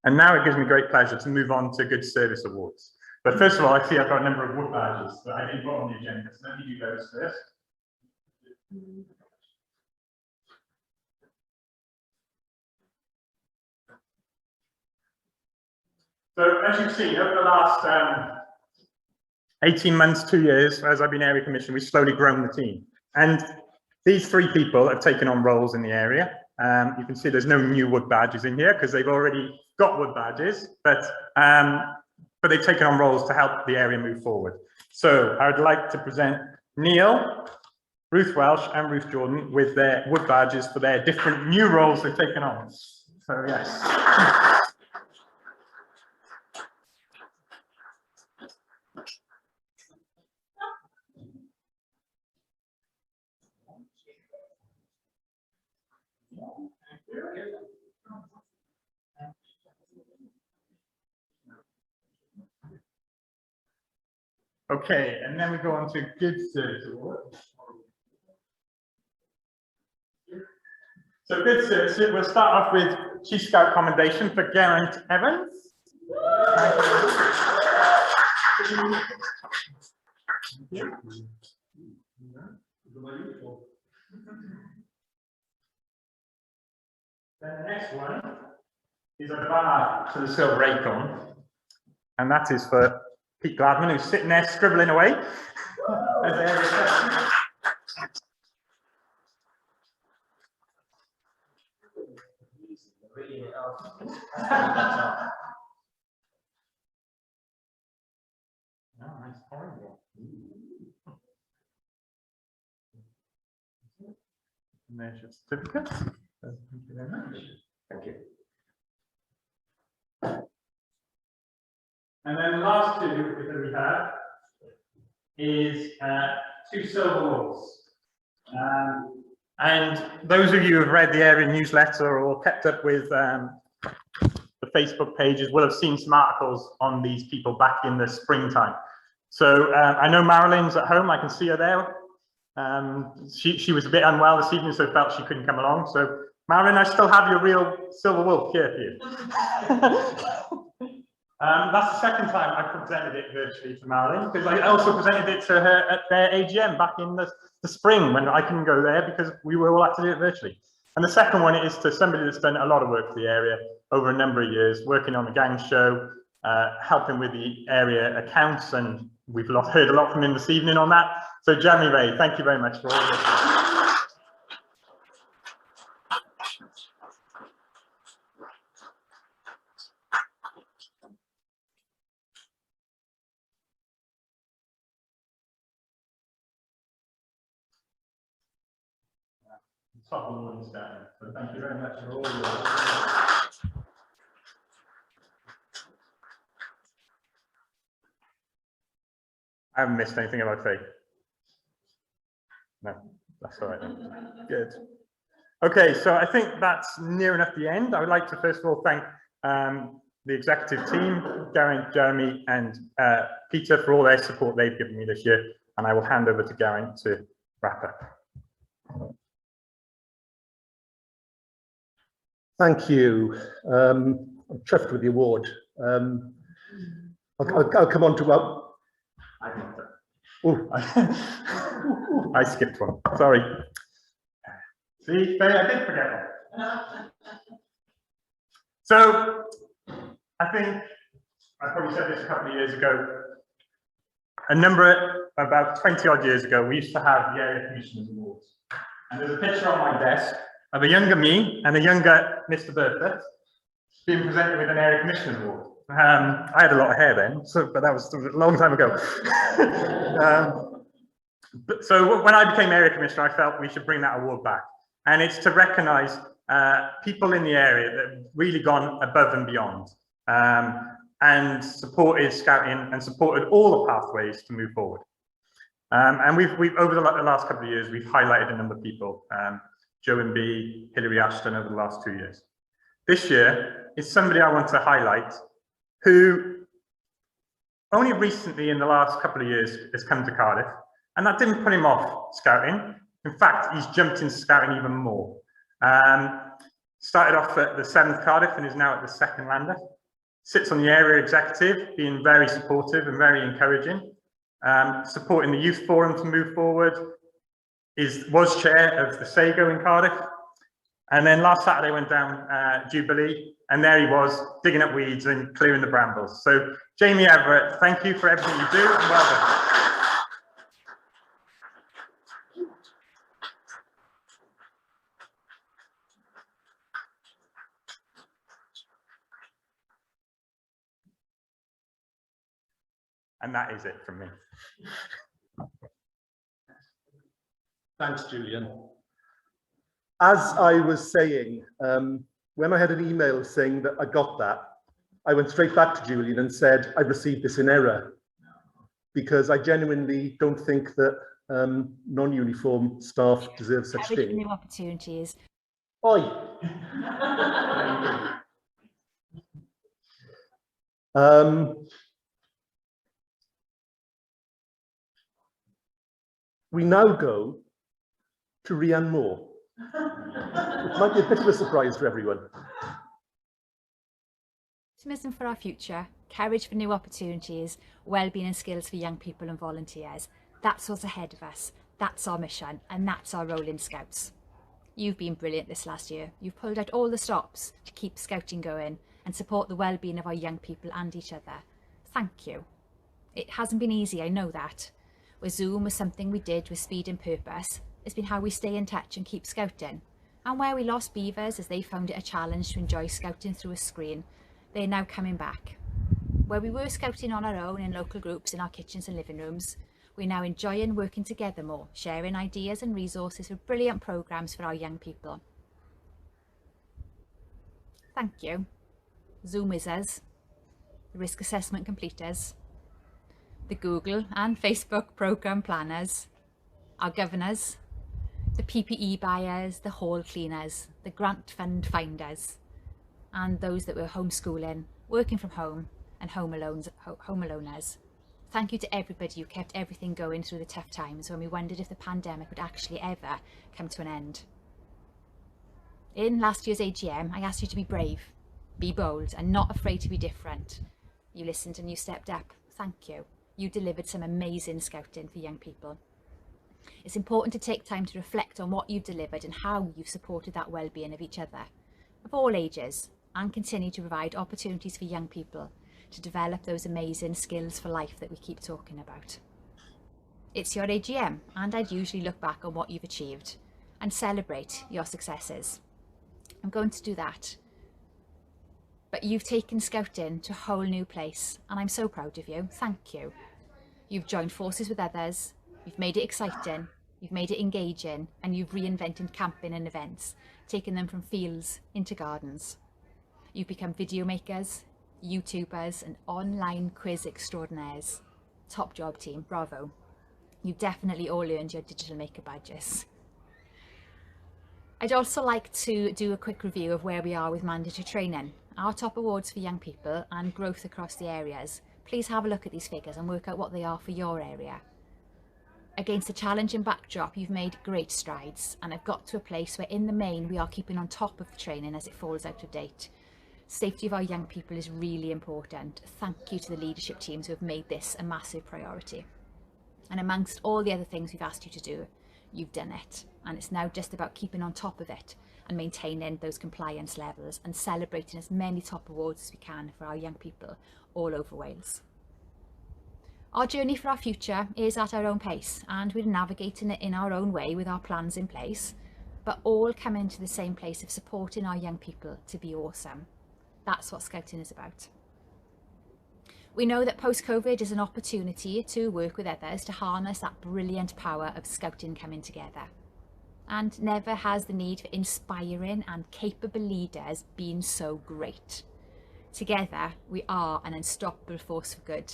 And now it gives me great pleasure to move on to Good Service Awards. But first of all, I see I've got a number of wood badges that I didn't put on the agenda, so let me do those first. So as you've seen, over the last 18 months, 2 years, as I've been area commissioner, we've slowly grown the team. And these 3 people have taken on roles in the area. You can see there's no new wood badges in here because they've already got wood badges, but they've taken on roles to help the area move forward. So I would like to present Neil, Ruth Welsh and Ruth Jordan with their wood badges for their different new roles they've taken on. So yes. Okay, and then we go on to Good Service Award. So Good Service, we'll start off with Chief Scout Commendation for Geraint Evans. Then the next one is a bar to the Silver Acorn, and that is for Pete Gladman, who's sitting there scribbling away. Nice horrible. And there's your certificate. Thank you very much. Thank you. And then the last 2 that we have is 2 silver awards. And those of you who have read the area newsletter or kept up with the Facebook pages will have seen some articles on these people back in the springtime. So I know Marilyn's at home, I can see her there. She was a bit unwell this evening, so felt she couldn't come along. So Marilyn, I still have your real silver wolf here for you. That's the second time I presented it virtually to Marilyn, because I also presented it to her at their AGM back in the spring when I couldn't go there because we were all had to do it virtually. And the second one is to somebody that's done a lot of work for the area over a number of years, working on the gang show, helping with the area accounts, and we've heard a lot from him this evening on that. So Jeremy Ray, thank you very much for all this. Top of the morning starting. So thank you very much for all your. I haven't missed anything about Faye. No, that's all right then. Good. Okay, so I think that's near enough the end. I would like to first of all thank the executive team, Garen, Jeremy, and Peter for all their support they've given me this year. And I will hand over to Garen to wrap up. Thank you. I'm chuffed with the award. I'll come on to I skipped one. Sorry. See, I did forget one. So I think I probably said this a couple of years ago. About 20 odd years ago, we used to have the Area Commissioners Awards. And there's a picture on my desk of a younger me and a younger Mr. Burford being presented with an Area Commissioner Award. I had a lot of hair then, but that was a long time ago. So when I became Area Commissioner, I felt we should bring that award back. And it's to recognise people in the area that have really gone above and beyond and supported scouting and supported all the pathways to move forward. And we've over the last couple of years, we've highlighted a number of people. Joe and B, Hilary Ashton over the last 2 years. This year is somebody I want to highlight who only recently in the last couple of years has come to Cardiff, and that didn't put him off scouting. In fact, he's jumped into scouting even more. Started off at the 7th Cardiff and is now at the 2nd Lander. Sits on the area executive, being very supportive and very encouraging, supporting the youth forum to move forward. Was chair of the SAGO in Cardiff, and then last Saturday went down Jubilee, and there he was digging up weeds and clearing the brambles. So Jamie Everett, thank you for everything you do, and well done. And that is it from me. Thanks, Julian. As I was saying, when I had an email saying that I got that, I went straight back to Julian and said, I received this in error, because I genuinely don't think that non-uniform staff deserve such thing. New opportunities. Oi. We now go to Rhiann Moore. It might be a bit of a surprise for everyone. Optimism for our future, courage for new opportunities, wellbeing and skills for young people and volunteers. That's what's ahead of us. That's our mission, and that's our role in Scouts. You've been brilliant this last year. You've pulled out all the stops to keep Scouting going and support the wellbeing of our young people and each other. Thank you. It hasn't been easy, I know that. Where Zoom was something we did with speed and purpose, it's been how we stay in touch and keep scouting. And where we lost beavers as they found it a challenge to enjoy scouting through a screen, they're now coming back. Where we were scouting on our own in local groups in our kitchens and living rooms, we're now enjoying working together more, sharing ideas and resources with brilliant programmes for our young people. Thank you. Zoom Wizards, the risk assessment completers, the Google and Facebook programme planners, our governors, the PPE buyers, the hall cleaners, the grant fund finders, and those that were homeschooling, working from home, and home aloners. Thank you to everybody who kept everything going through the tough times when we wondered if the pandemic would actually ever come to an end. In last year's AGM, I asked you to be brave, be bold, and not afraid to be different. You listened and you stepped up. Thank you. You delivered some amazing scouting for young people. It's important to take time to reflect on what you've delivered and how you've supported that well-being of each other, of all ages, and continue to provide opportunities for young people to develop those amazing skills for life that we keep talking about. It's your AGM, and I'd usually look back on what you've achieved and celebrate your successes. I'm going to do that. But you've taken scouting to a whole new place, and I'm so proud of you. Thank you. You've joined forces with others, you've made it exciting, you've made it engaging, and you've reinvented camping and events, taking them from fields into gardens. You've become video makers, YouTubers, and online quiz extraordinaires. Top job, team, bravo. You've definitely all earned your digital maker badges. I'd also like to do a quick review of where we are with mandatory training, our top awards for young people and growth across the areas. Please have a look at these figures and work out what they are for your area. Against a challenging backdrop, you've made great strides and have got to a place where in the main we are keeping on top of the training as it falls out of date. Safety of our young people is really important. Thank you to the leadership teams who have made this a massive priority. And amongst all the other things we've asked you to do, you've done it. And it's now just about keeping on top of it and maintaining those compliance levels and celebrating as many top awards as we can for our young people all over Wales. Our journey for our future is at our own pace, and we're navigating it in our own way with our plans in place, but all coming to the same place of supporting our young people to be awesome. That's what scouting is about. We know that post-COVID is an opportunity to work with others to harness that brilliant power of scouting coming together. And never has the need for inspiring and capable leaders been so great. Together, we are an unstoppable force for good.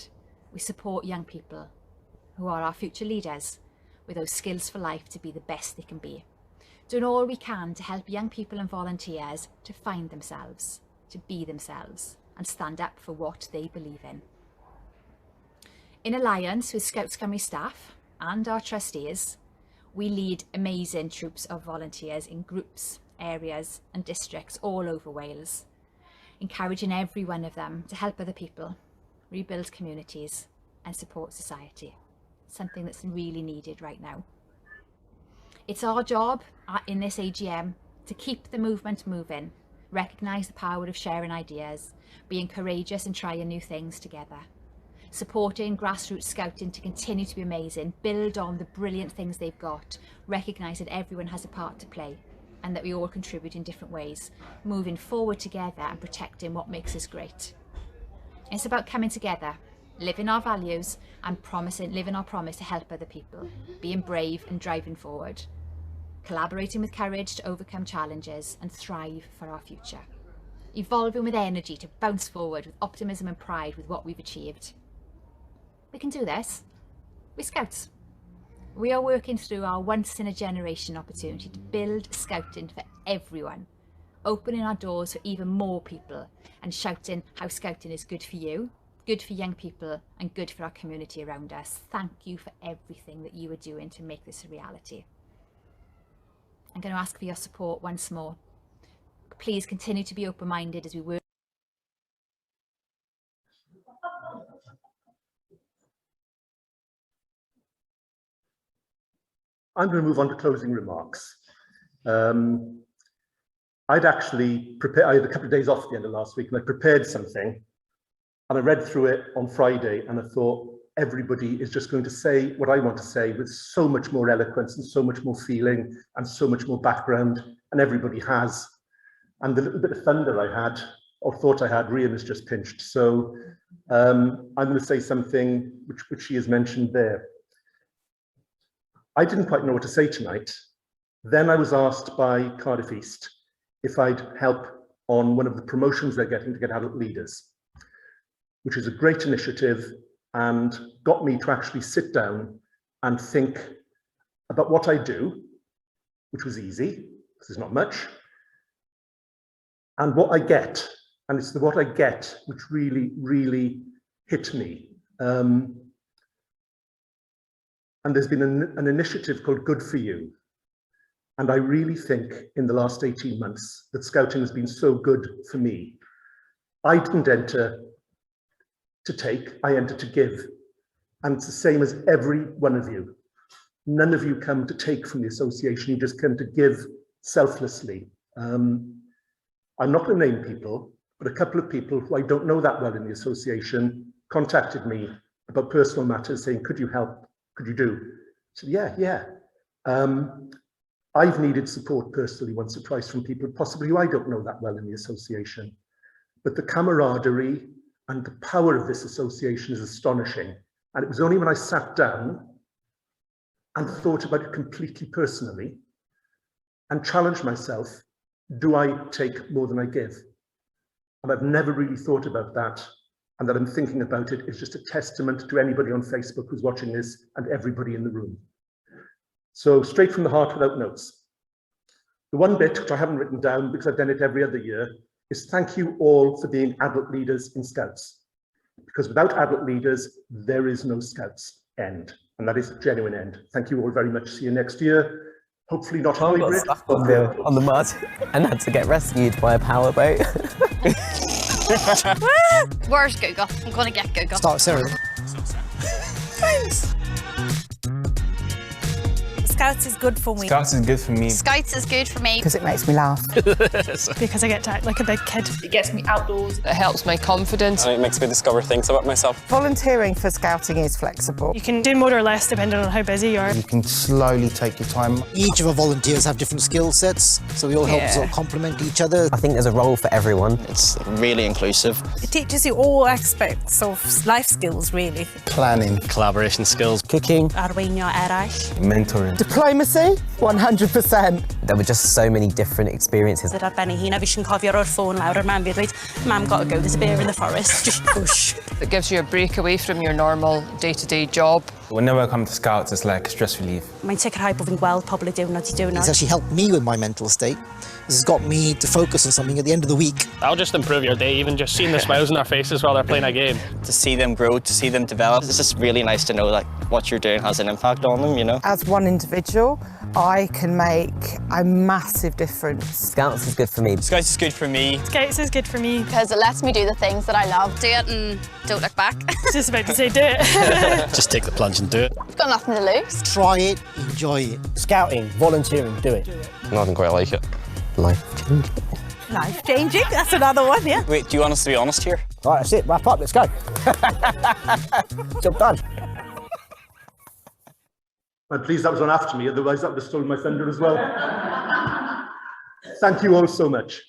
We support young people, who are our future leaders, with those skills for life to be the best they can be. Doing all we can to help young people and volunteers to find themselves, to be themselves, and stand up for what they believe in. In alliance with Scouts Cymru staff and our trustees, we lead amazing troops of volunteers in groups, areas and districts all over Wales, encouraging every one of them to help other people, rebuild communities and support society, something that's really needed right now. It's our job in this AGM to keep the movement moving, recognise the power of sharing ideas, being courageous and trying new things together. Supporting grassroots scouting to continue to be amazing, build on the brilliant things they've got, recognise that everyone has a part to play and that we all contribute in different ways, moving forward together and protecting what makes us great. It's about coming together, living our values and living our promise to help other people, being brave and driving forward, collaborating with courage to overcome challenges and thrive for our future, evolving with energy to bounce forward with optimism and pride with what we've achieved. We can do this. We're Scouts. We are working through our once-in-a-generation opportunity to build scouting for everyone, opening our doors for even more people and shouting how scouting is good for you, good for young people and good for our community around us. Thank you for everything that you are doing to make this a reality. I'm going to ask for your support once more. Please continue to be open-minded as we work. I'm going to move on to closing remarks. I'd actually prepared, I had a couple of days off at the end of last week and I prepared something and I read through it on Friday and I thought everybody is just going to say what I want to say with so much more eloquence and so much more feeling and so much more background, and everybody has. And the little bit of thunder I had or thought I had, Rian has just pinched. So I'm going to say something which she has mentioned there. I didn't quite know what to say tonight. Then I was asked by Cardiff East if I'd help on one of the promotions they're getting to get adult leaders, which is a great initiative and got me to actually sit down and think about what I do, which was easy, because there's not much, and what I get. And it's the what I get which really, really hit me. And there's been an initiative called Good For You. And I really think in the last 18 months that Scouting has been so good for me. I didn't enter to take, I entered to give. And it's the same as every one of you. None of you come to take from the association, you just come to give selflessly. I'm not going to name people, but a couple of people who I don't know that well in the association contacted me about personal matters saying, could you help? Could you do? I said, yeah. I've needed support personally once or twice from people possibly who I don't know that well in the association. But the camaraderie and the power of this association is astonishing. And it was only when I sat down and thought about it completely personally and challenged myself, do I take more than I give? And I've never really thought about that. And that I'm thinking about it is just a testament to anybody on Facebook who's watching this and everybody in the room. So straight from the heart without notes. The one bit which I haven't written down because I've done it every other year is thank you all for being adult leaders in Scouts. Because without adult leaders, there is no Scouts end. And that is a genuine end. Thank you all very much. See you next year. Hopefully not hybrid. Got stuck on the mud and had to get rescued by a powerboat. Where's Google? I'm gonna get Google. Start Sarah. Thanks. Scouts is good for me. Scouts is good for me. Scouts is good for me. Because it makes me laugh. Because I get to act like a big kid. It gets me outdoors. It helps my confidence. And it makes me discover things about myself. Volunteering for Scouting is flexible. You can do more or less depending on how busy you are. You can slowly take your time. Each of our volunteers have different skill sets, so we all help sort of complement each other. I think there's a role for everyone. It's really inclusive. It teaches you all aspects of life skills, really. Planning. Collaboration skills. Cooking. Arweinio eraill. Mentoring. Diplomacy, 100%. There were just so many different experiences. Ar ben ei hun a fi sy'n cofio roi'r ffôn lawr ar mam fi a dweud, Mam, got to go, there's a bear in the forest, just push. It gives you a break away from your normal day-to-day job. Whenever I come to Scouts, it's like stress relief. Mae'n sicrhau bod fi'n gweld pobl y diwrnod I diwrnod. It's actually helped me with my mental state. This has got me to focus on something at the end of the week. That'll just improve your day, even just seeing the smiles on their faces while they're playing a game. To see them grow, to see them develop, it's just really nice to know that what you're doing has an impact on them, you know? As one individual, I can make a massive difference. Scouts is good for me. Scouts is good for me. Scouts is good for me. Because it lets me do the things that I love. Do it and don't look back. Just about to say do it. Just take the plunge and do it. You've got nothing to lose. Try it, enjoy it. Scouting, volunteering, do it. Nothing quite like it. Life-changing. Life-changing, that's another one, yeah. Wait, do you want us to be honest here? All right, that's it, wrap up, let's go. Job done. I'm pleased that was on after me, otherwise that would have stolen my thunder as well. Thank you all so much.